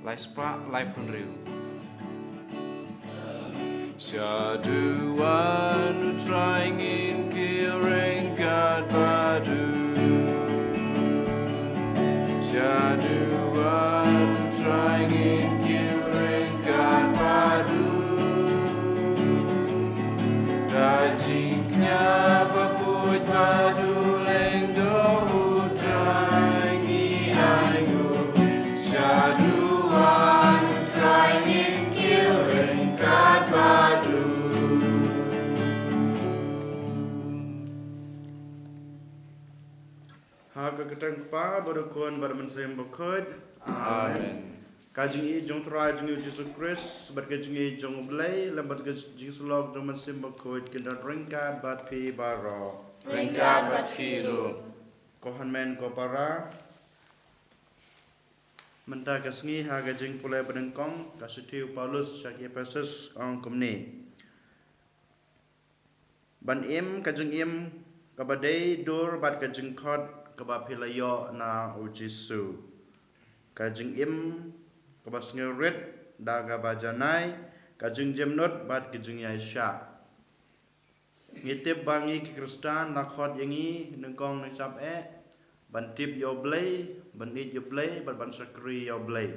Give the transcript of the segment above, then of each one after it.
lai spa lai penriu Syaduan trying in killing God badu Syaduan trying in killing God badu Dajiknya bakut badu leng dohu trying ayu Syaduan trying in killing God badu Haga ketang pa berukun bermensem bukut. Amen Kajing i jong try jong Jesus Christ berkajing i jong blay lembat kajing sulok jong mensem bukut kinda ringkat bat pi baro. Ringkat bat hiru Kohan men ko para. Menta kasngi haga jing pulai benengkong kasitiu Paulus syaki Efesus ang kumni. Ban im kajing im kabadai dur bat kajing khot kabapilayo na ujisu. Kajing im kabas ngerit daga bajanai kajing jemnut bat kajing yaisha. Ngitip bangi ki Kristan nakhot yangi nengkong nengcap bantip yo blay banit yo blay ban sakri yo blay.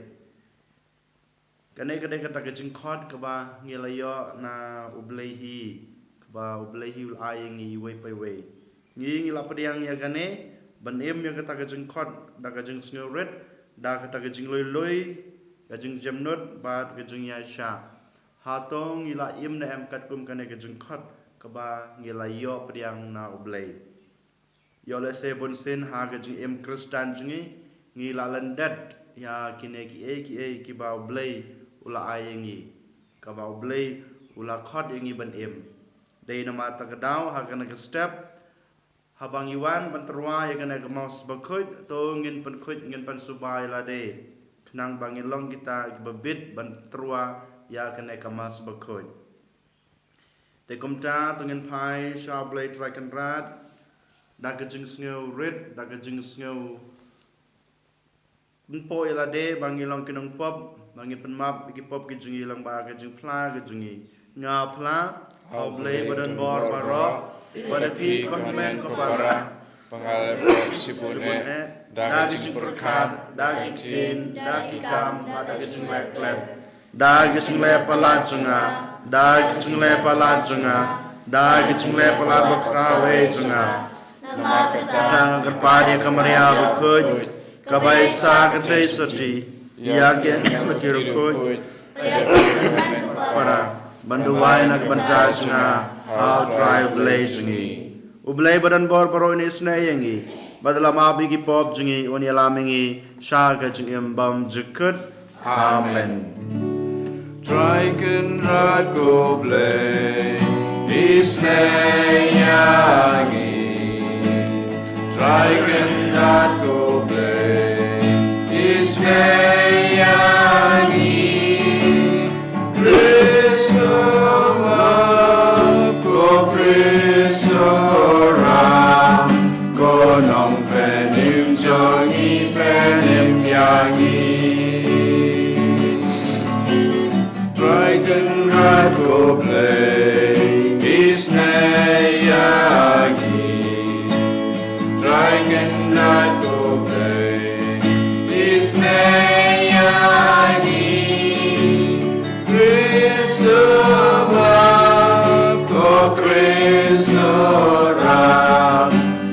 Kanai kadai kata kajing khot kaba ngilayo na ublay hi kaba ublay hi ulay yangi way pay way. Ngi lapadiang ya gane ban em yang kata kajing khot da kajing sngerit da kata kajing loy loy kajing jemnut bat kajing yaisha hatong ila im na em kat kum kane kajing khot kaba ngila yo padiang na ublay yo le se bon sen ha kajing em Kristan jingi ngila landat ya kine ki ba ublay ula ayengi kaba ublay ula khot yengi ban em dei nama ta kadau ha kana ke step habang iwan banterwa ya kena gemaus bakut to ngin penkut ngin pan subai lade kenang bangin long kita babit banterwa ya kena kemas bakut te komta to ngin pai shablay trakan rat da kejing sngew rit da kejing sngew benpo ya lade bangin long kinong pop bangin penmap iki pop kejing ilang ba kejing pla kejing nga pla oblay badan bor barok pada pi konmen kopara Pengalep sibune daging perkat daging tin daging kam daging leklep daging lepalat junga daging lepalat junga daging lepalat bakrawe junga nama kecang kerpadi kamaria bukut kabaisa ketei soti yakin makirukut para banduwai nak bantasnya how try blazing ublay badan bor baro ini snayengi badala mabi ki pop jingi oni alamingi shaga jingim bam jukut amen Triken rad goblay isnayangi Triken rad goblay isnayangi Prisora konong penim jongi penim yangi Dragon rad goblay isnayangi Dragon rad goblay isnayangi Prisora ko Prisora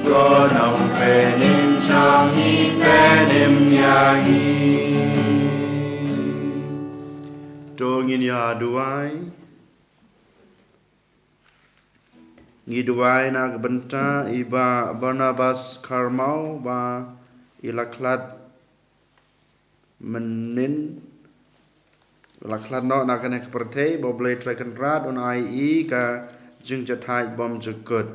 konong penim jongi penim yangi dongin ya duai ngiduai na benta iba Barnabas Karmau ba ilaklat menin laklat no na kene kepertei boblay trakan rat on ai ka jing jathai bom jukut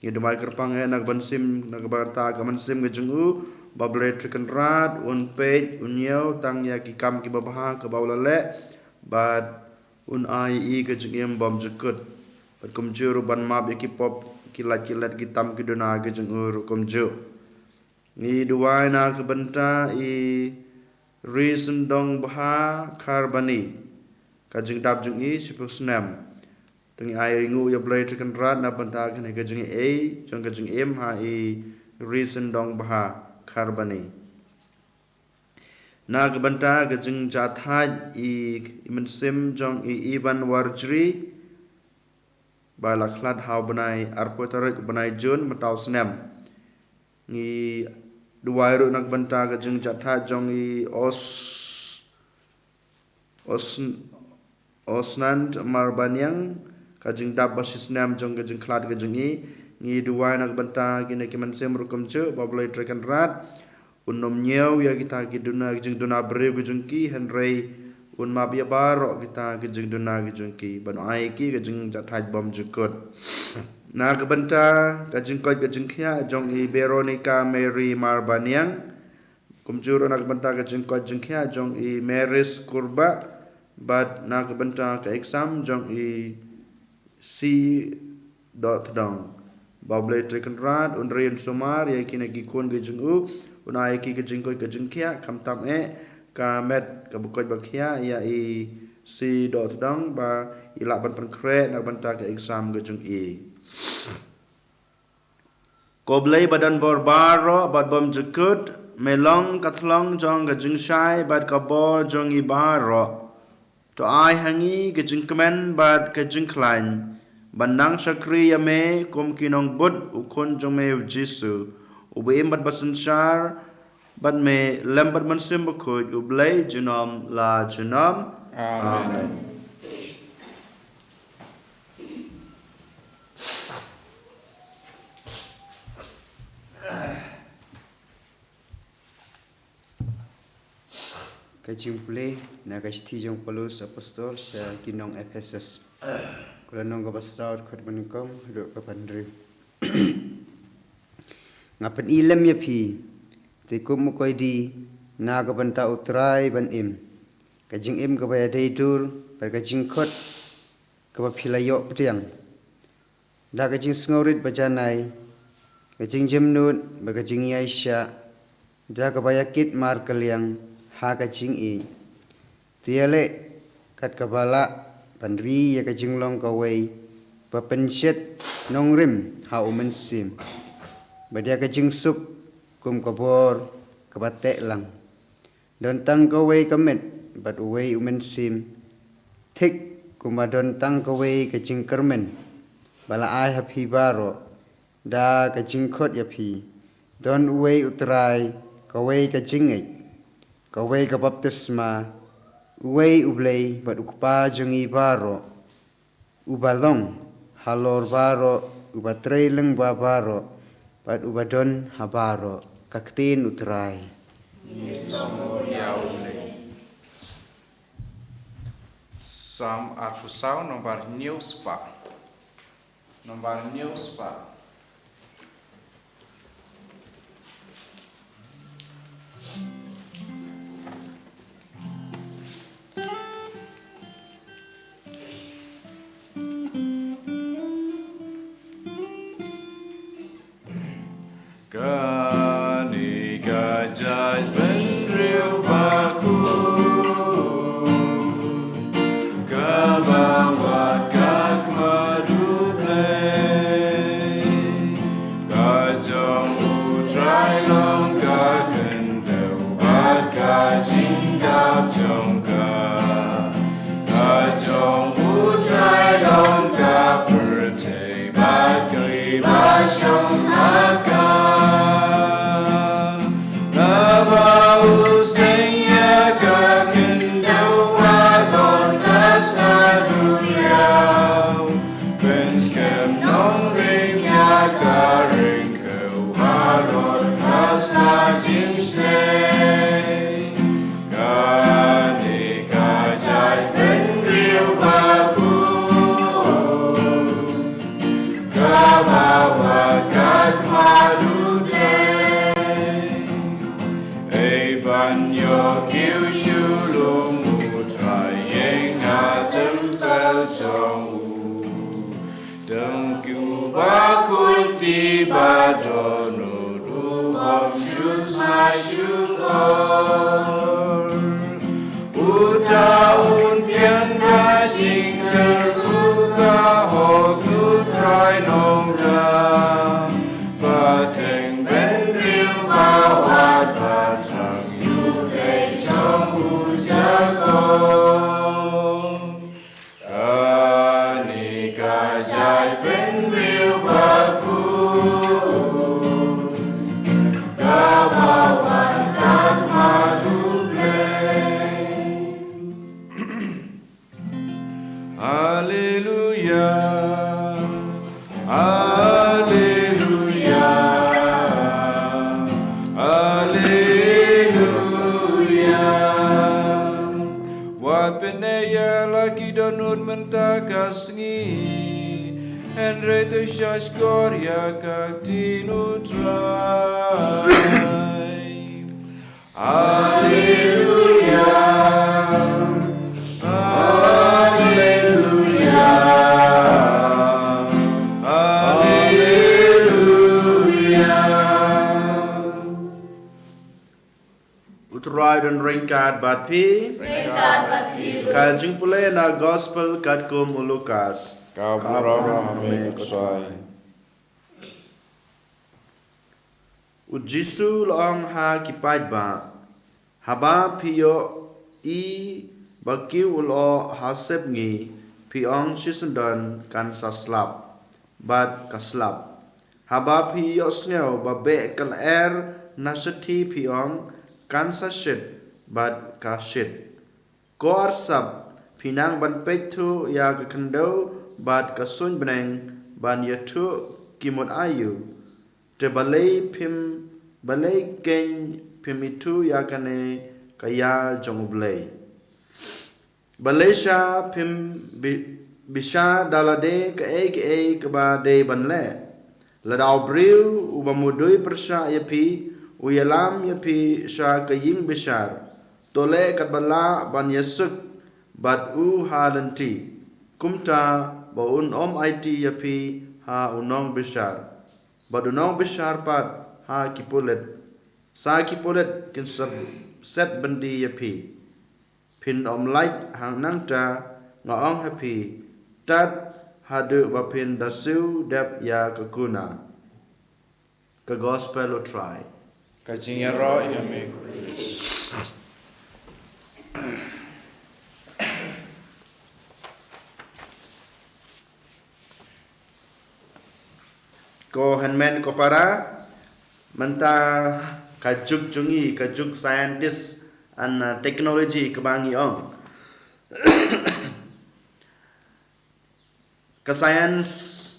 ngiduai kerpang nak bansim nak barta ka mansim ke jungu boblay trakan rat on page unyau tang ya ki kam ki babha ka baulale bad un ai ke jingem bom jukut bat kumjuru ban map ki pop kilat-kilat gitam ki dona ke jungur kumju ni duai na ke benta I ri sendong baha karbani kajing dap jung i sipusnam tengi ai ngu ya blai tekan rat na banta kan kajing e jong kajing em ha i ri sendong baha karbani na banta kajing jathaj i mensim jong i iban warjri ba lakhlad hau banai arpotarik banai jun matau snam ngi duai ru nak banta kajing jathaj jong i osnant marbanyang kajing dap basisnam jong kajing khlad kajing i ngi duai nak banta kine kiman sem rukum che bablai trekan rat unom nyau ya kita kiduna kajing duna bre kajing ki henrei un mabia baro kita kajing duna kajing ki ban ai ki kajing jathaj bom jukut na banta kajing koi kajing khia jong i Veronica Mary marbanyang kumjur nak banta kajing koi jing khia jong i Maris kurba but na banta ka exam jong i C dot dong bablai trekan rat un rian sumar ya kina gi kon ge jung u un ai ki ge jing koi ge jing khia kam tam e ka met ka bukoi ba khia ya i C dot dong ba i la ban pan kre na banta ka exam ge jung i koblai badan bor baro bad bom jukut melong kathlong jong ge jing shai bad ka bor jong i baro to ai hangi ke jing kemen bad ke jing klain bandang sakri yame kum kinong bud ukon jong me jisu ube bad basanchar bad me lembat mansim bakut ublai junom la junom amen Kajing pulih na kasti jong Paulus apostol sa kinong Ephesus. Kula nong kabasaw khat manikong ro kapandri. Ngapan ilam ya phi tikum mo koy di na kabanta utray ban im. Kajing im kabaya daydur par kajing khot kaba philayo ptiang. Da kajing sngorit bajanay kajing jemnut ba kajing yaisha da kabaya kit mar kalyang ha kajing i tiale kat kabala pandri ya kajing long kawai papenchet nongrim ha umensim badia kajing sup kum kabor kabate lang don tang kawai kamet bat uwei umensim thik kumadon tang kawai kajing kermen bala ai hapi baro da kajing khot ya phi don uwei utrai kawai kajing ai kawai ka baptisma uwei ublei bat ukpa jungi baro ubalong halor baro ubatrei leng ba baro bat ubadon habaro kaktin utrai Nisomo yaule Sam arfusau nomor newspa Kani gajah benriu baku Kabawat kak madu play Kajong utrai long kakendau Bat kajing gap jongka Kajong utrai long kak pertai Bat kui basyong haka Badono ruham yus masyukor Utaun pian ka ching terbuka hok nu trai nong ra Pateng ben riu bawat patang yu bei trong u jakong Ani ka jai ben riu baku Ka bawan kat madu Hallelujah, Hallelujah, Hallelujah. Wat penaya lagi donut mentakasngi, Henry tu syas gloria kak tinutrai. Hallelujah. Utrai dan ringkat bat pi. Kajing pulai na gospel kat kum Lukas. Kau berapa kami kusai. Ujisu loong ha kipai ba. Haba piyo I baki ulo hasep ngi piong sisundan kan saslap. Bat kaslap. Haba piyo sneo babe kal nasati piong kan sasit bat kasit. Kor sab pinang ban petu ya kekendo bat kasun beneng ban yatu kimut ayu. Te balai pim balai ken pim itu ya kane kaya jong balai. Balai sha pim bisha dalade ke ba de ban le. Ladau briu ubamudui persya yapi Uyalam yapi sya kaying besar tole kat bala ban yesuk bat u halanti kumta baun IT yapi ha unong besar bat unong besar pat ha kipulet sa kipulet kin set bandi yapi pin light hang nang ta ngaong happy tat hadu bapin dasu dep ya kekuna ke gospel o try Kajing ro yame. Ko hanmen ko para menta kajuk jungi kajuk scientist and technology kebangi ong ka science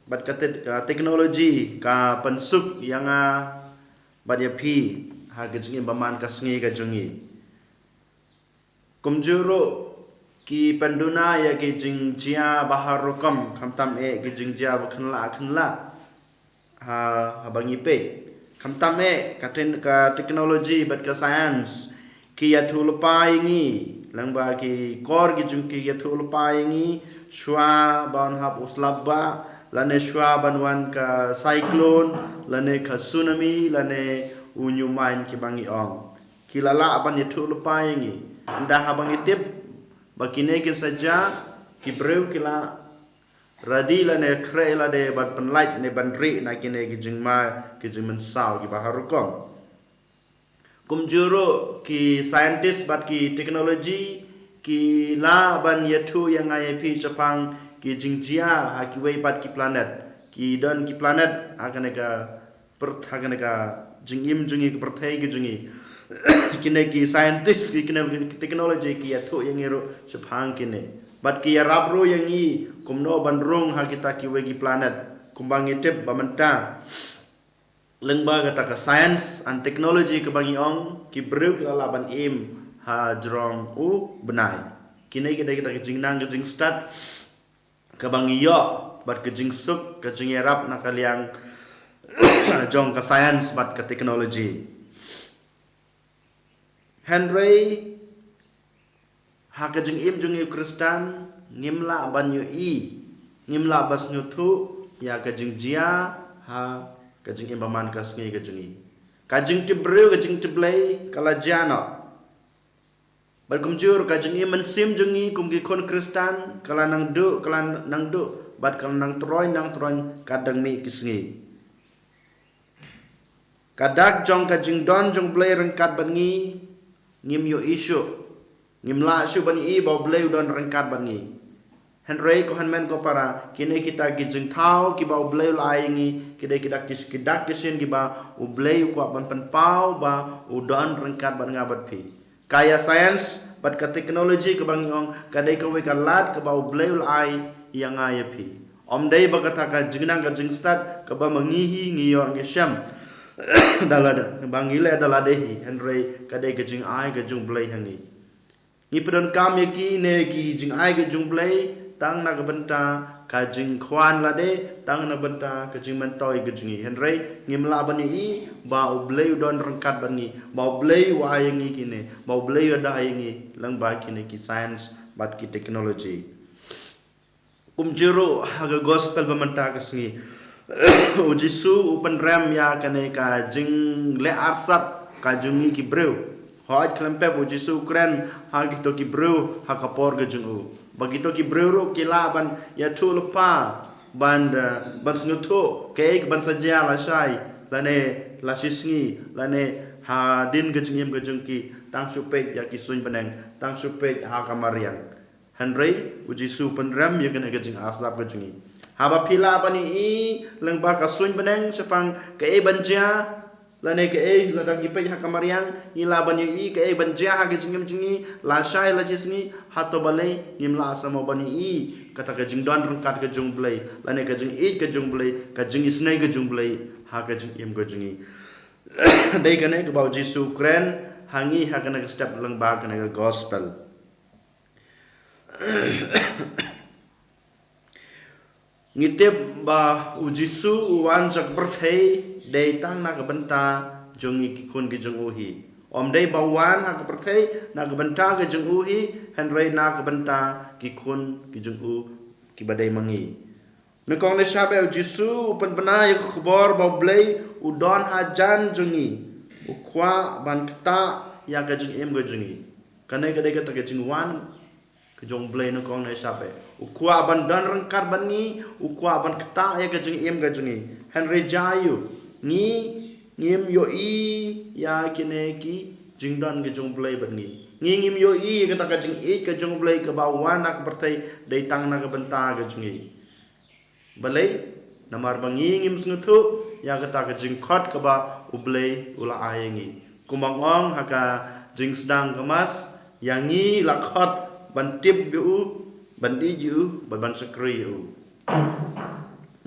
bat ka teknologi ka pensuk yang Badia pi ha gejungi baman kasngi gejungi kumjuro ki penduna ya gejing jia bahar rukam kamtam gejing jia khenla ha bangi pe kamtam katen ka teknologi bat ka science ki ya thulpai ngi langba ki kor gejung ki ya thulpai ngi shwa ban hab uslabba lane shwa banwan ka cyclone lane ka tsunami lane unyumain ki bangi ong kilala ban yetu lupai ngi nda habangi tip bakine kin saja ki breu kila radi lane krela de ban penlight ne ban ri na kine ki jingma ki jingmen saw ki baharukom kumjuro ki scientist bat ki technology ki la ban yetu yang ai pi chapang ki jingjia ha ki wei pat ki planet ki don ki planet akan ka jingim jungi ki perthai ki jungi kine ki scientist ki kine technology ki atho yang ero chapang kine bat ki rabro yang i kumno bandrung ha kita ki wei ki planet kumbangi tip bamanta lengba kata ka science and technology ke bangi ong ki bruk la ban im ha jrong u benai kine kita jingnang jing start kabangi yo bat kejing suk kejing erap nakaliang jong ka science bat ka technology Henry ha kejing im jung Kristan ngimla ban yu i ngimla bas nyu thu ya kejing jia ha kejing im baman ka sngi kejing i kajing tibreu kajing tiblai kala jana Berkumjur kajeng im mensim jengi kum ki kon Kristen kala nang du bat kala nang troy kadang mi kisngi. Kadak jong kajeng don jong blay rengkat bangi ngim yo isu ngim la isu bani i bau blay don rengkat bangi. Henry ko hanmen ko para kini kita gijeng tau ki bau blay lai ngi kita kisin ki ba u blay ko ban pau ba u don rengkat ban ngabat pi. Kaya sains bat ka teknologi ke bang yong kadai ka we kalat ke bau blay lai yang aya pi. Om dai ba kata ka jengnang ka jeng start ke ba mengihi ngiyo ngesam dalada bangile daladehi Henry kadai ka jeng ai ka jung blay hangi. Ni pedon kam ki ne ki jeng ai ka jung blay tang na benta kajing kwan lade tang na benta kajing mentoy gejungi Henry ngimla bani i ba ublay don rengkat bani ba ublay wa ayangi kine ba ublay ada ayangi lang ba kine ki science bat ki technology kumjuro haga gospel bamenta kasngi ujisu upan ram ya kane kajing le arsap kajungi ki brew hoj klempe ujisu kren hagi to ki brew hakapor gejungu bagito ki breuro kilaban ya tu lupa banda bansnuto keik bansaja la shai lane la shisngi lane ha din gejengim gejengki tang supek ya ki sun beneng tang supek ha kamarian Henry uji su penram ya kena gejeng aslap gejengi haba pila bani i lengba ka sun beneng sepang ke banja lane ke ladang gipek ha kamarian ila bani i ke banja ha gejengim jengi la shai la shisngi hato balai ngimla sama bani i kata kajing don rengkat kajung blay lane kajing i kajung blay kajing isnai kajung blay ha kajing im kajungi dai kane ke bau jisu kren hangi ha kane step lang ba kane gospel ngitip ba ujisu wan jak berthei dai tang na ka benta jongi ki kun ki jong uhi om dai bawan ha ka berthei na ka benta ka jong uhi Henry na ka benta ki kun ki jong u ki badai mangi nekong ne sabe ujisu pen bena ya khobor ba blai udon hajan jongi ukwa ban kta ya ka jong em ga jongi kanai ka dai ka ta ka jong wan kejong blay no kong na sabe ukwa ban dan rengkar bani ukwa ban keta ya kejeng im gajungi Henry Jayu ni ngim yo i ya kineki jingdan kejong blay bani ngim yo i kata kejeng i kejong blay ke bawan nak bertai dai tang na ke benta gajungi balai namar bangi ngim snutu ya kata kejeng khot ke ba ublay ula ayengi kumangong haka jing sedang kemas yangi lakhot ban tip yu ban di yu ban sekri yu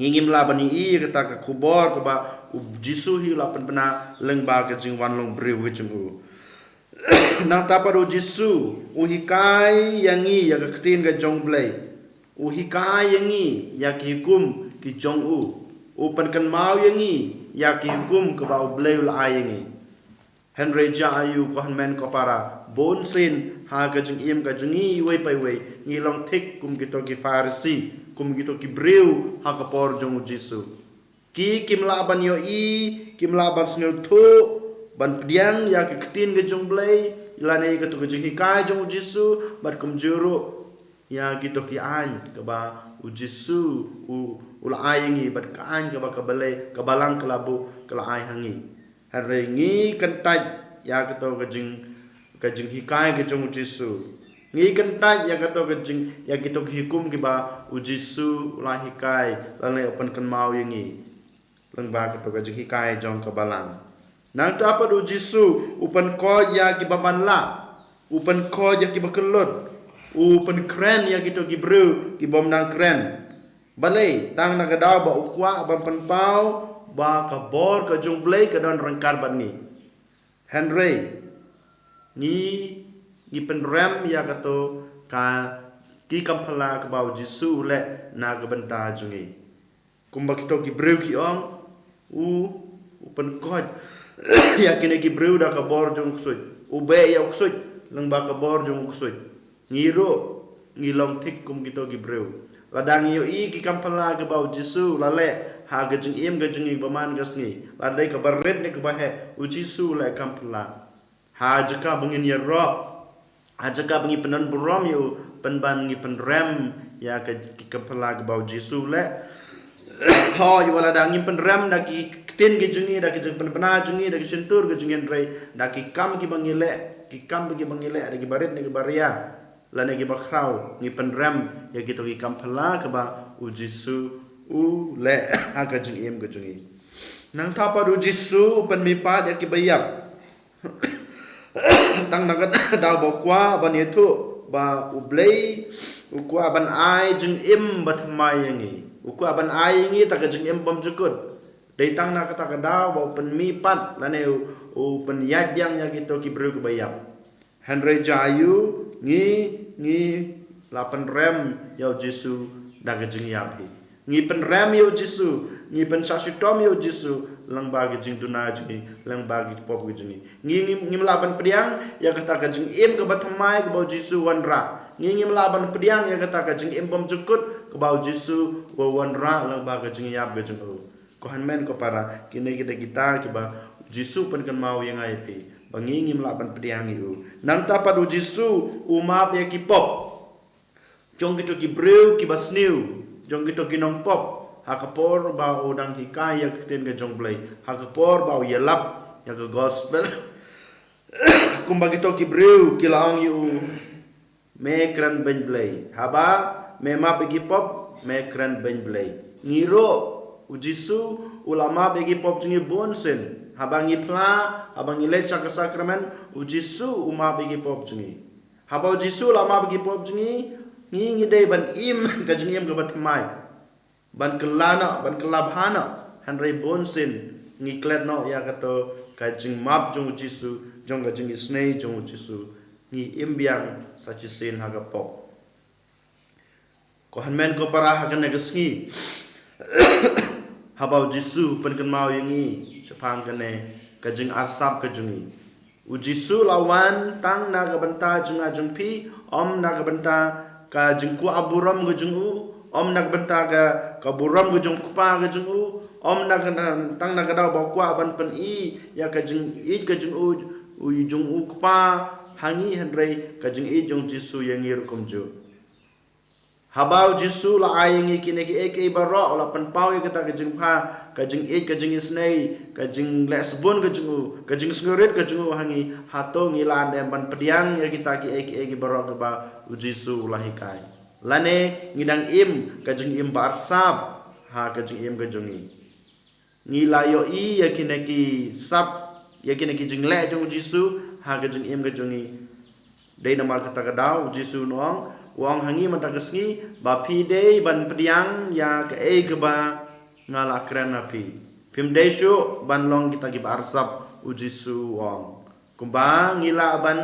ngingim la bani i kata ka kubor ka ba jisu hi la pen pena leng ba ka jing wan long brew ke jing u nang ta paru jisu u hikai yangi ya ka ktin ka jong blai u hikai yangi ya ki hukum ki jong u pen kan mau yangi ya ki hukum ka ba blai la yangi Henry Jayu ko hanmen ko para bon sin ha ka jing im ka jungi wei pai wei ni long thik kum gito ki farsi kum gito ki brew ha ka por jong jisu ki kimla ban yo i kimla ban snul thu ban pdiang ya ki ktin ge jong blai ilane ka to ka jing hikai jong jisu bat kum juru ya gito ki an ka ba u jisu u ula ayingi bat ka an ka ba ka balai ka balang kelabu kala ay hangi Henry ngi kentaj ya kato kajing hikai kajong ujisu ngi kentaj ya kato kajing ya kito hikum kiba ujisu la hikai lale open kan mau yangi lang ba kato kajing hikai jong kabalang nang ta apa ujisu upan ko ya kiba banla upan ko ya kiba kelut upan kren ya kito kibru kibom nang kren balai tang na gadaw ba ukwa ban panpau ba kabor ka jong blay ka don rengkar bani Henry ni penram ya kato ka ki kampala ka bau jisu le na ka benta jungi kumba kito ki brew ki ong u pen kod ya kine ki brew da ka bor jong ksut u be ya ksut lang ba ka bor jong ksut ngiro ngilong tik kum kito ki brew ladang yo i ki kampala ka bau jisu lale ha gajeng im gajeng i baman gasni ladai ka baret ne ka bahe uji su la kampla ha jaka bangin ya ro Ajaka bengi penan buram yu penban ngi penrem ya ke kepala ke bau Jesu le ho yu wala da ngi penrem da ki tin ke jungi da ki jeng penpena jungi da ki sentur ke jungi rei da ki kam ki bangi le ki kam ki bangi le da ki barit ni ki baria la ne ki bakrau ngi penrem ya ki to ki kam pala ke ba u Jesu u le aga jeng em ke jungi nang tapa u Jesu pen mi pa ya ki bayap tang nagan dal bo kwa ban yetu ba ublei ukwa ban ai jeng im batmai yangi ukwa ban ai ngi ta jeng im bom jukut dei tang na kata kada bo pen mi pat lane u pen yat biang ya gitu ki bru bayap Henry Jayu ngi lapan rem yau Jesu da jeng yapi ngi pen rem yau Jesu ngi pen sasitom yau Jesu lang bagi jing tuna jing lang bagi pop jing ngi melaban pediang ya kata ka jing im ke batamai ke bau Jesu wanra ngi melaban pediang ya kata ka jing im bom jukut ke bau Jesu wa wanra lang bagi jing yap ke jing ko hanmen ko para kini kita ke ba Jesu pen kan mau yang ai pi bangi melaban pediang itu nang tapa du Jesu umap ya ki pop jong gitu ki breu ki basniu jong gitu ki nong pop hakapor bau udang hika ya ketin ke jong blai hakapor bau yelap ya ke gospel kumbagi to ki breu ki laong yu me kran ben blai haba me ma pegi pop me kran ben blai ngiro u Jesu ulama pegi pop jingi bonsen haba ngi pla haba ngi lecha ke sakramen u Jesu uma pegi pop jingi haba u Jesu ulama pegi pop jingi ngi dei ban im ka jingi im ke batmai ban kelana ban kelabhana Henry Bonsin ngiklet no ya kato kajing map jong Jesu jong kajing isnei jong Jesu ngi imbiang sachi sin haga pop ko hanmen ko para haga negesngi habau Jesu pen kan mau yangi sepang kane kajing arsap kajungi u Jesu lawan tang naga benta jung ajung pi om naga benta kajing ku aburam kajung u om nak benta ka buram ke jong kupa ke jong u om nak tang nak daw ba kwa ban pen i ya ka jong i ke jong u jong u kupa hangi henrei ka jong i jong Jesu yang ngir komjo habau Jesu la ayangi kine ki ek baro la pen pau ke ta ke jong pha ka jong i ka jong isnei ka jong lesbon ke jong u ka jong sngorit ke jong u hangi hato ngilan dem ban pediang ya kita ki ek baro ke ba Jesu lahikai lane ngidang im kajeng im barsab ha kajeng im kajungi ngilayo i yakineki sab yakineki jingle jong Jesu ha kajeng im kajungi dei namar kata kadau Jesu noang wang hangi matagasngi ba pi dei ban pediang ya ke e ba ngala kran api pim dei shu ban long kita ki barsab u Jesu wang kumbang ngila ban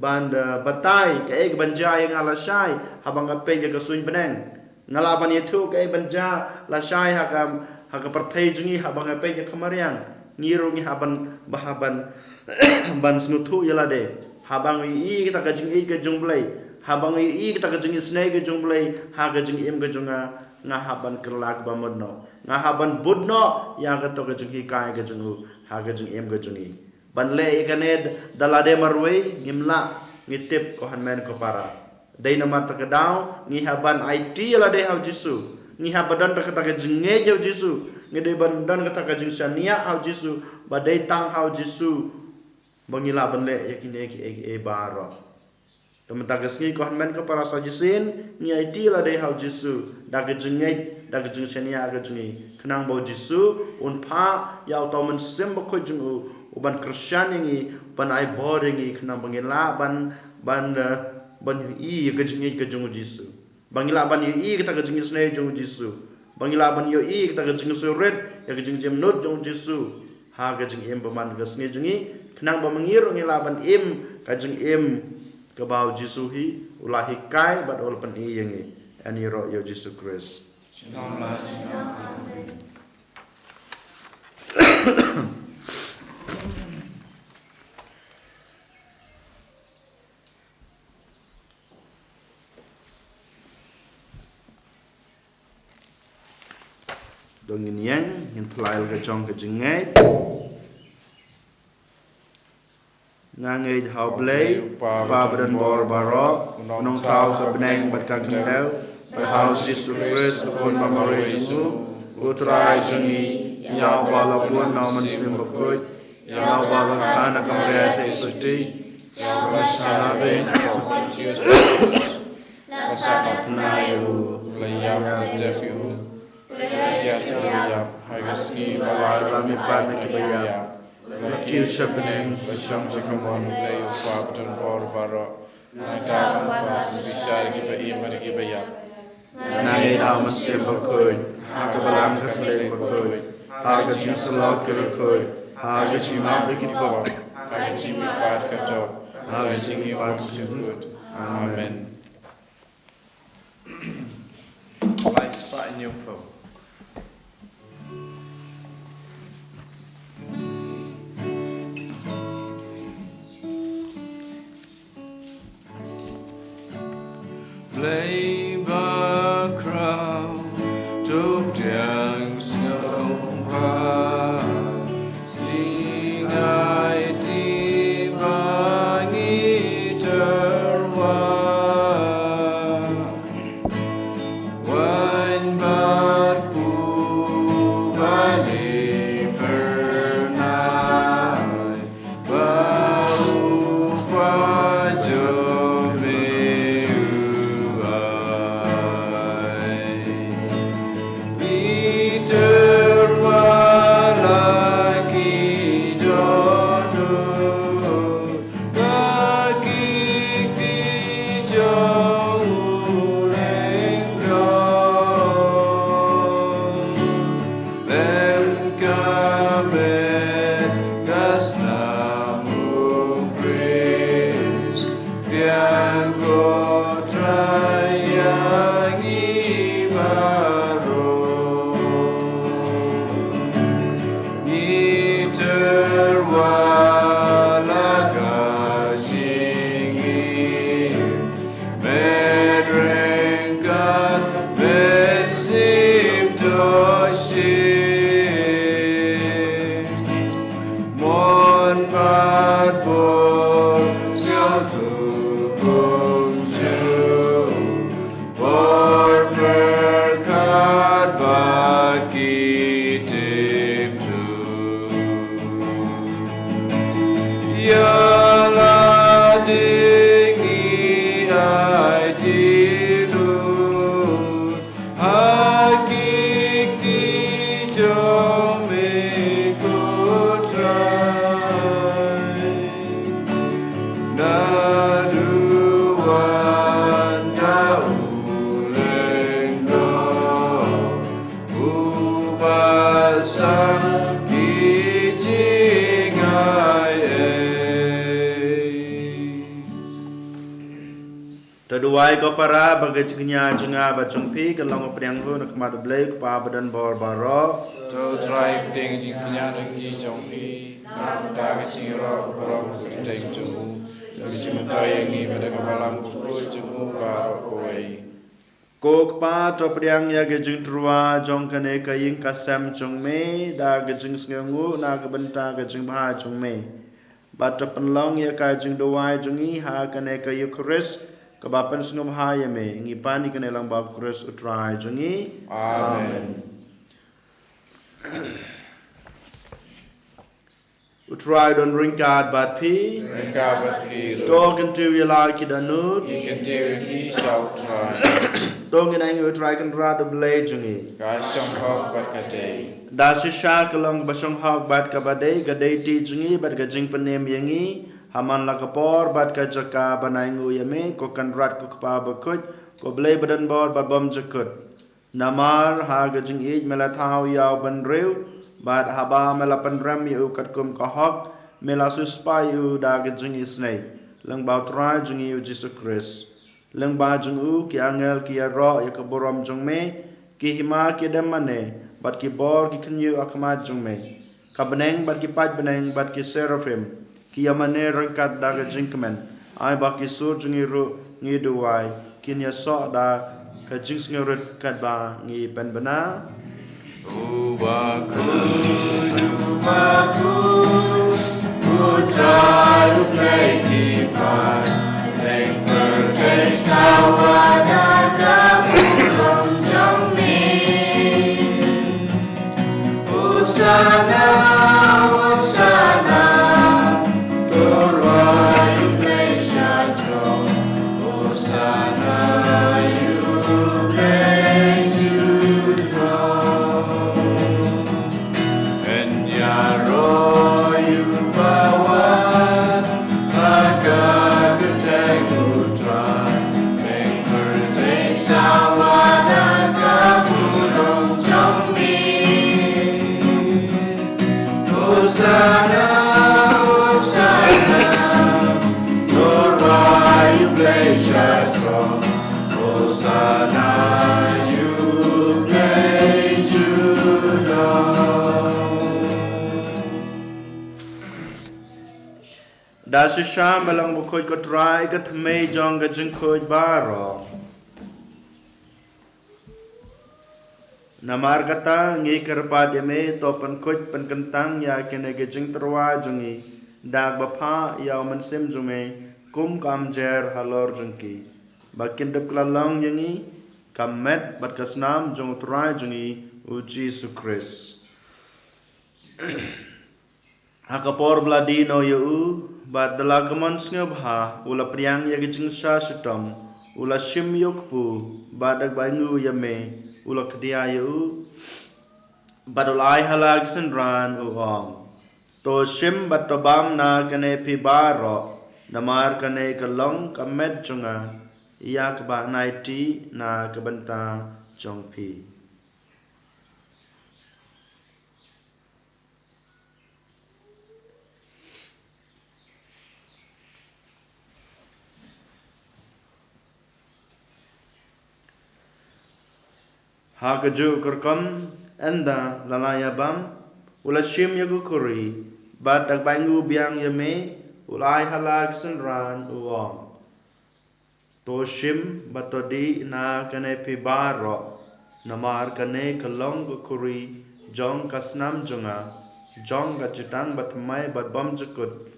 batai ke banja yang ala syai habang ape je kesuin beneng ngalaban itu ke banja la syai haka pertai jungi habang ape je kemariang ngirungi haban bahaban ban snutu yalade habang i kita kajing i ke jumblai habang i kita kajing snai ke jumblai ha kajing im ke junga ngahaban kerlak bamodno ngahaban budno yang keto kajing hikai ke jungu ha kajing im ke jungi ban le ikane dalade marwei ngimla ngitip ko hanmen ko para dei nama takadau ngi haban IT la de hau Jesu ngi habadan kata ka jenge jau Jesu ngi de ban dan kata ka jeng sania hau Jesu badai tang hau Jesu bangila ban le yakin e baro temen tagasngi ko hanmen ko para sajisin ngi IT la de hau Jesu da ka jenge da ka jeng sania ka jengi kenang bau Jesu un pa yau tau men sem ko jengu uban Christian ini ban ai boring ini kena bangila ban i kejungi kejungu Jesu bangila ban i kita kejungi snai jung Jesu bangila ban yo i kita kejungi suret ya kejungi jemnut jung Jesu ha kejungi im baman kesngi jungi kena bamangir ngila ban im kejung im ke bau Jesu hi ulahi kai bad ol pan i yangi ani ro yo Jesu Christ dongin yang pelail ke jong ke jengai ngangai hau blei pa badan bor barok nong tau ke beneng berkang kendau berhaus Yesus Kristus pun mamare Yesu utrai jungi ya walaupun naman simbakut ya walaupun anak kamriat Yesus di ya wasanabe Pontius laksana penayu layam defiu ya sebab hagasni balai rami pan kebaya Kiu sepening bersama sekamon layu pap dan bor baro Nata manfaat bisa kita iman kita ya ngai naman simbakut akabalam kasle bakut hagas misalok kerukut hagas mabikit bor hagas mipat kacau hagas mipat sebut amen Life Pak New Pro Play by crowd, top down snow high, sing I bangi terwa, wan barpu bali pernai, bau pajomi. Taduai ko para bagai ceknya jenga bacung pi kalau ngopeng ko nak madu blai ko pa badan bor baro to try ding jingnya ding ji jong pi ta ke ciro bro ding jong Bicimata yang ni pada kemalam kuku jemu baro koi ko pa to priang ya ge jing trua jong kane kaying kasam jong me da ge jing sngengu na ge benta ge jing ba jong me bat to penlong ya ka jing doai jong i ha kane kayu kris Kebapan sungguh bahaya me, ngipani kena lang bab kurus utrai jungi. Amen. Utrai don ringkat bat pi. Ringkat bat pi. Tong kentu wilar kita nut. Kentu ki shau trai. Tong kita ingat utrai kan rada belai jungi. Kasong hok bat kadai. Dasisha kelang basong hok bat kabadai gadai ti jungi bat gajing penem yangi. Haman la kapor bat ka jaka banaingu yame ko kan rat ko pa bakut ko blai badan bor bat bom jakut namar ha gajing ij mela thau yaw ban rew bat haba mela pandram yu kat kum ka hok mela suspa yu da gajing isnai lang ba tra jing yu Jesus Christ lang ba jing u ki angel ki ro ya ka borom jong me ki hima ki demane bat ki bor ki khnyu akma jong me ka beneng bat ki pat beneng bat ki seraphim Kiamane rangkat daga jingkemen, ai baki sur jungi ru ngi duai, kinya so da ka jings ngurut kat ba ngi pen bana. Ubaku, try to play keeper, make her take sawada pulang jami. Usana, usana, Torah you play shadow. Usana you play judo. And Yaro you bawa, agak ketek putra, make her take sawada pulang jami. Hosanna, Hosanna, Torah you play shadow. Hosanna you play judo. Dasisha malang bukoy ko try kat may jong gajeng koy baro. Namar kata ngi kerpade me topan koy penkentang ya kene gajeng terwa jongi dag bapa ya mansim jume kum kamjer halor jengki. Bakin dep klalang yangi kamet bat kasnam jong try jongi uji sukris. Hakapor bladino yu bat dalagaman ngabha ula priang ya gijing sha sitam ula shim yokpu badak bangu yame ula kdia yu bat ulai halag senran uong to shim bat tobam na kane pi baro namar kane kalong kamet chunga yak ba naiti na kabanta chongpi. Hakaju kerkam enda lalaya bam ula shim yagu kuri bat dag bangu biang yame ulai halag senran uong to shim batodi na kane pi baro namar kane kalong kuri jong kasnam jonga jong gajitang batmai bat bam jakut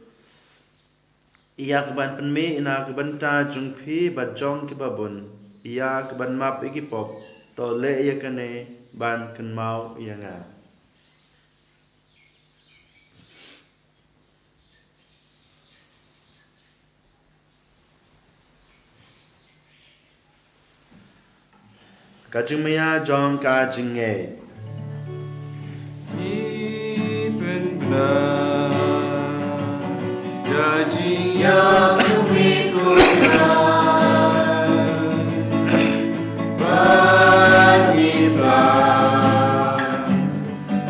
iyak ban penmi ina kebanta jungpi bat jong kibabun iyak ban map ikipop to le ya kane ban kan mau yanga. Kajing maya jong kajing e. Ipenda Gaji yang kumikuna Baniba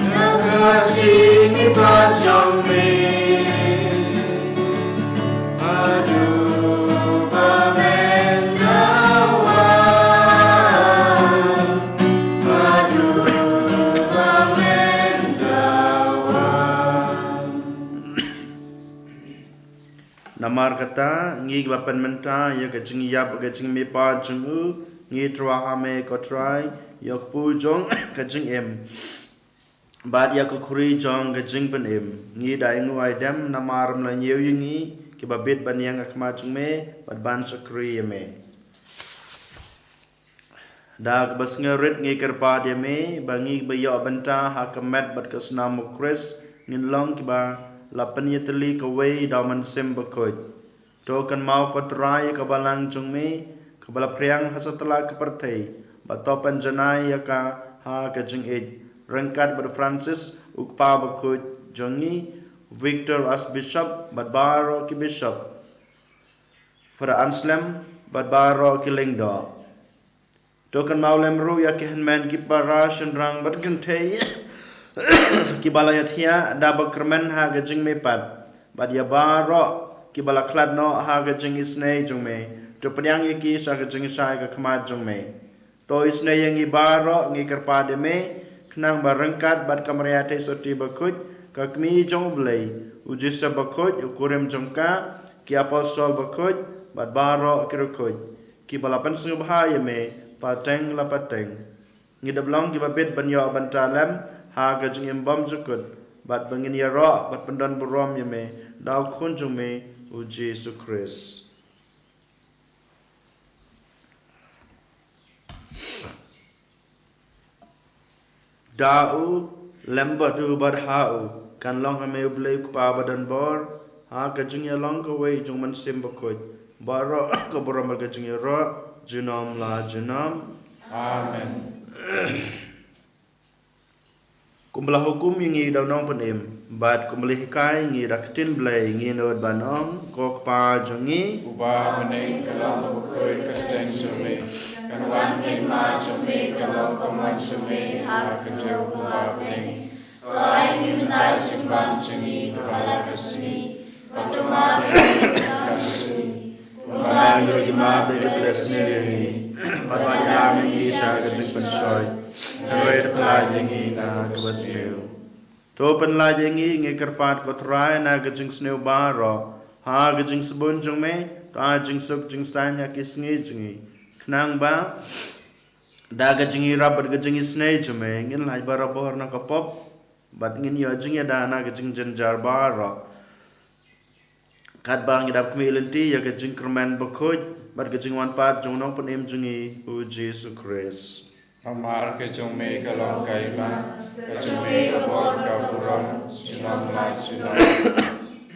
Yang gaji ni bajang me Aduh bamendawan Aduh bamendawan Namar kata ngi bapan menta ya kajing yap kajing me pa jungu ngi tra ame ko try yok pu jong kajing em bad ya ko khuri jong kajing pen em ngi dai ngu ai dam namar mla nyew yingi ki babet ban yang akma chung me bad ban sakri me dag bas ngerit ngi kerpa de me bangi bayo banta hakamet bad kasnam kris ngin long ki ba lapan yetli ka wei daman sem bakoj to kan mau ko try ka balang chung me kabala priang hasatala kapartay batopan janay yaka ha kajing ej rangkat bad Francis ukpa bakoj jongi Victor as bishop bad baro ki bishop Fra Anselm bad baro ki lingdo tokan maulem ru ya ki henman ki parash rang bad gentay ki balayat hiya da bakrmen ha kajing me pat bad ya baro ki balaklat no ha kajing isne jong me to penyang iki sa kajing sai ka khamat jong me to isne yang i baro ngi kerpade me knang barangkat bat kamriate soti bakut ka kmi jong blai ujisa bakut ukurem jongka ki apostol bakut bat baro kirukut ki balapan sungbhaya me pateng lapateng ngi dablong ki babet banyo bantalam ha kajing imbam jukut bat bangin ya ro bat pendan berom ya me dau khun jong me u Jesus Christ dau lembat u bad hau kan long hame u blei ku pa badan bor ha ka jing ya long ka wei jong man sim ba khoi baro ka borom ka jing ya ro junom la junam Amen. kumbelah hukum ngi daw nong panem bat kumbelih kai ngi daktin blai ngi nod banom kok pa jongi Uba meneng kalau bukoi keteng sume, kan wan ken ma sume kalau kaman sume ha kedau uba meneng. Kai ni mentai simbang cumi kepala kesini, waktu ma kasih. Kumpulan berjemaah berdiri sendiri, pada mengi sya kejeng pensoy, ngeroy pelajengi na kebasniu. to pen la jengi ngi kerpat ko trai na kejeng sneu baro ha kejeng sebon jong me ka jeng suk jeng stanya kis ngi jengi knang ba da kejeng rab kejeng snei jome ngin lai bara bor na ka pop bat ngin yo jeng ya da na kejeng jenjar baro kat bang idap kemilenti ya kejeng kerman bekoj bat kejeng wan pat jong nong pen em jengi u Jesus Christ Amar kejong me kalau kaima, kejong me kabor kaburon, sinam la sinam.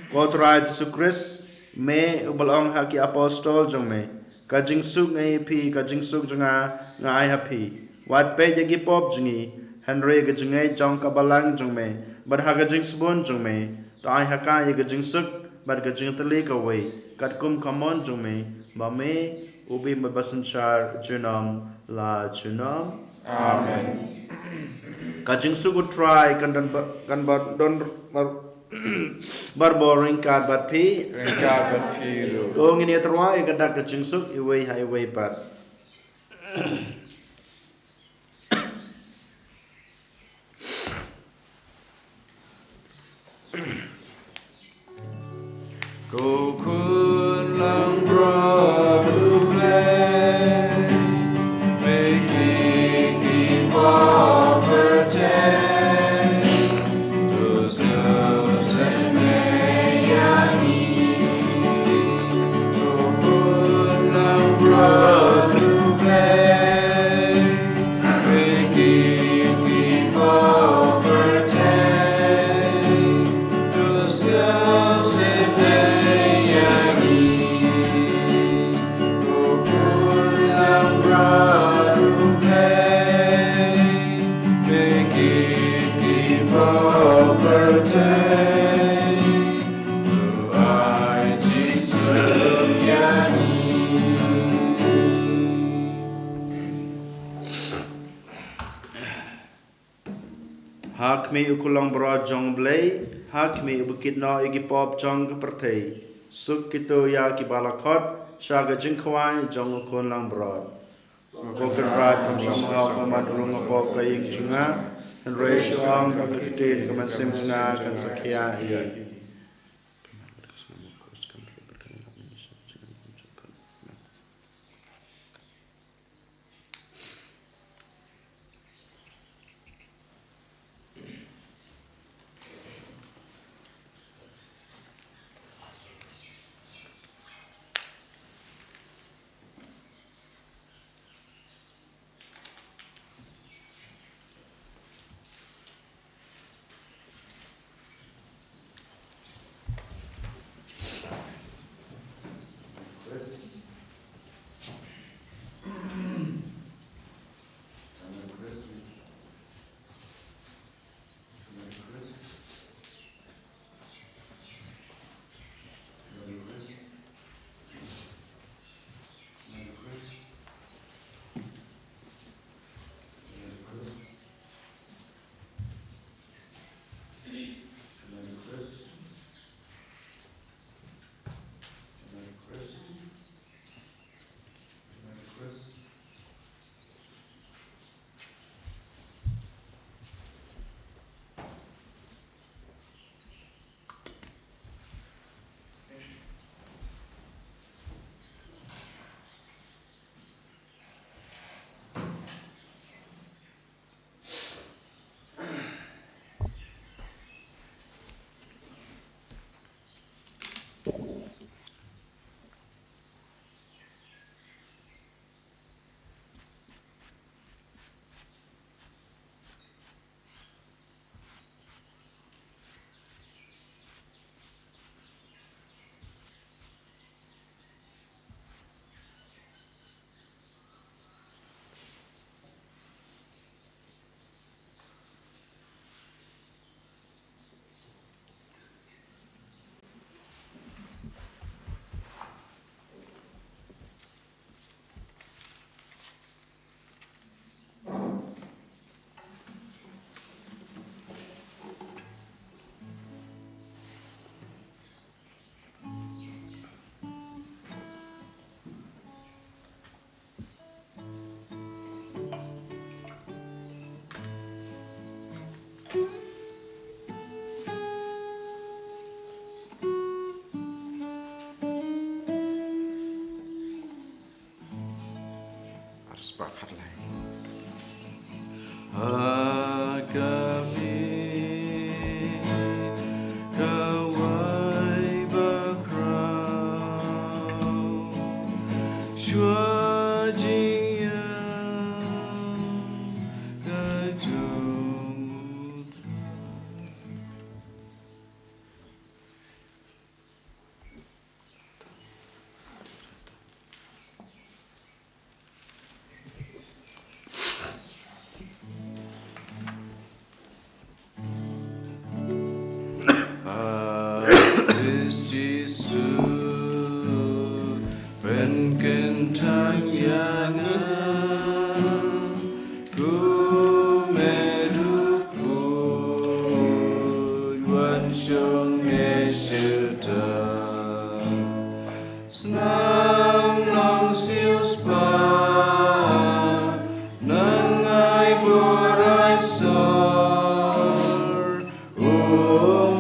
Kotra Jesus Christ me ubalong haki apostol jong me kajing suk ngai pi kajing suk jonga ngai hapi wat pe jagi pop jingi Henry kajing ngai jong kabalang jong me bad ha kajing sebon jong me to ai haka ye kajing suk bad kajing teli ka wei kat kum kamon jong me ba me ubi mabasan char junam la junam Amen. kajing suk try kan don barboring kad bat pi Ringkat berpiru. ko ngini terwa e kadak kajing suk iwei hai wei pat Rukun lang berduplay, making property, to semayani. Rukun lang berduplay, making property, to hak me ukulang bro jong blei hak me bukit no igi pop jong ka pertei suk kito ya ki balakot shaga jing khwai jong kon lang bro ko kerat kam samha pamat rung pop ka ing chunga and ratio ang ka kitin ka man sim nga kan sakya iya Sepakatlah. Kami kawai bakrau Shua jia kajut. Yesus penkentang yang ku meduku yuan xiong ne shita snam long siu spa nang ai borai sor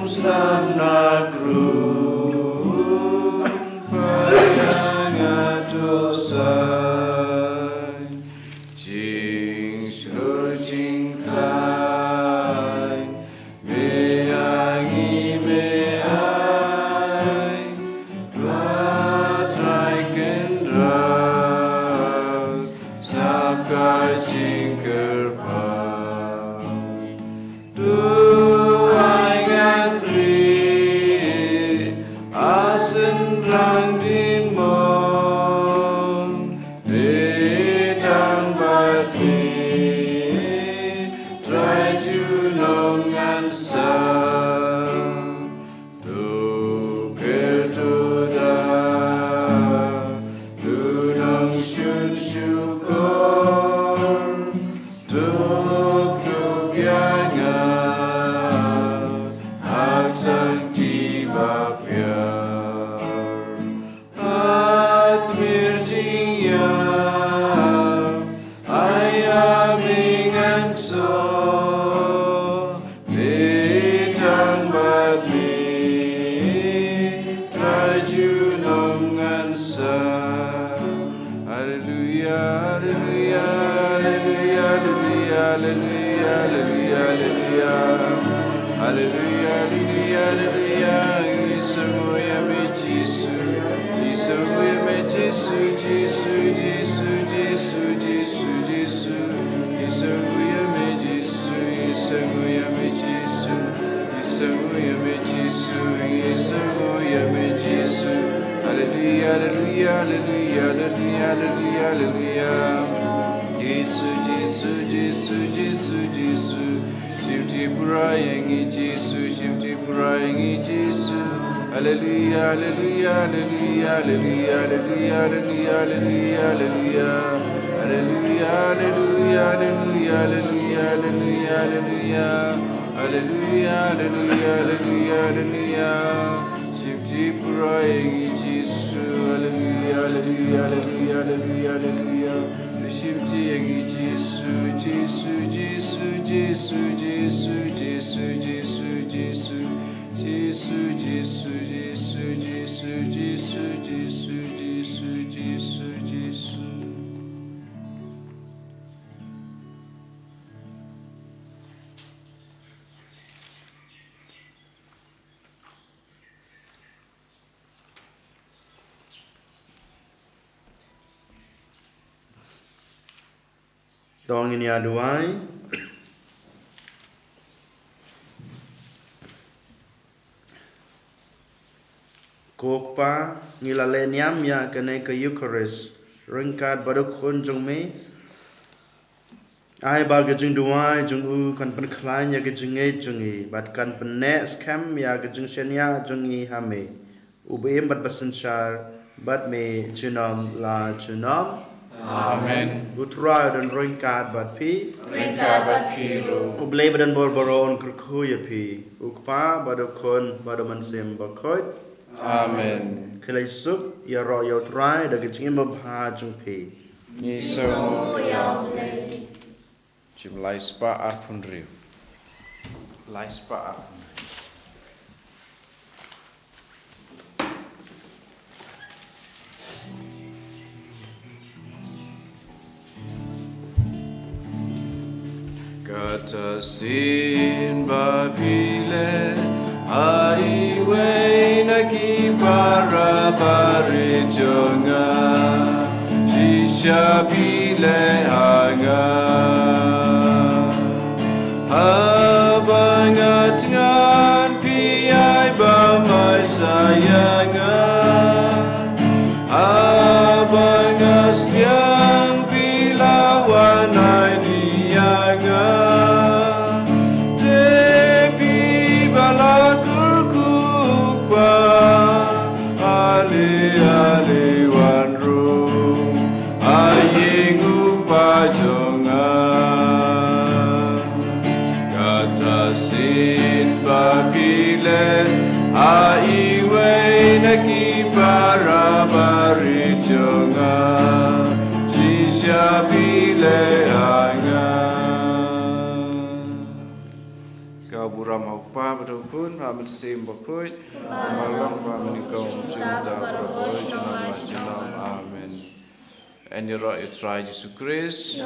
slam na kru Jing shur jing kai me ai la trai kendra sab kai jing kerpa du ai ngandri asen rang din mon de tang bat mi try to know ngan sa do ker to da do nong shun shu kor do krub yanga ak sang ti bap ya at mir jing ya I am and so me tang bat me try to know and sa hallelujah hallelujah hallelujah hallelujah hallelujah hallelujah hallelujah hallelujah hallelujah Isamoya me Jesus Isamoya me Jesus Jesus Jesus Jesus Jesus Jesus Isamoya me Jesus Isamoya me Jesus Isamoya me Jesus Isamoya me Jesus hallelujah hallelujah hallelujah hallelujah hallelujah Jesus Jesus Jesus Jesus Jesus Shimti purayangi Jesus Shimti purayangi Jesus hallelujah hallelujah hallelujah hallelujah hallelujah hallelujah hallelujah hallelujah hallelujah hallelujah hallelujah hallelujah hallelujah hallelujah hallelujah hallelujah Shimti purayangi Jesus hallelujah hallelujah hallelujah hallelujah hallelujah Shimti yangi Jesus Jesus Jesus Jesus Jesus Jesus Jesus Jesus Jesus Jesus Jesus Jesus Jesus Jesus Jesus Jesus Tong ini aduai kokpa ngilale niam ya kene ke Eucharist rengkat baduk kun jong me ai ba ke jing duai jong u kan pen khlai ya ke jing e jong i bat kan pen ne scam ya ke jing senya jong i ha me u be bat basen char bat me chinom la chinom Amen. Utra dan rengkat bat pi Rengkat bat piru. Ublay badan bor-boron kerkuya pi ukpa baduk kun baduk mansem bakot Amen. Kelai sup ya ro ya trai da ke jing ma bha jong pi Ni so jumlai spa arpun riu. lai spa kata sin babile aiwe naki para bare jonga shisha bile hanga abangat ngan piai ba mai sayanga abangas yang bilawan ai dianga tepi balakurku pa ale ale wanru ayingu pajonga kata sin babile aiwe naki para bari jonga shisha bile anga kau buram haupa berukun hamen sim bokoi malang pa menikau cinta berkoi jenama amen. And you try Jesus Christ.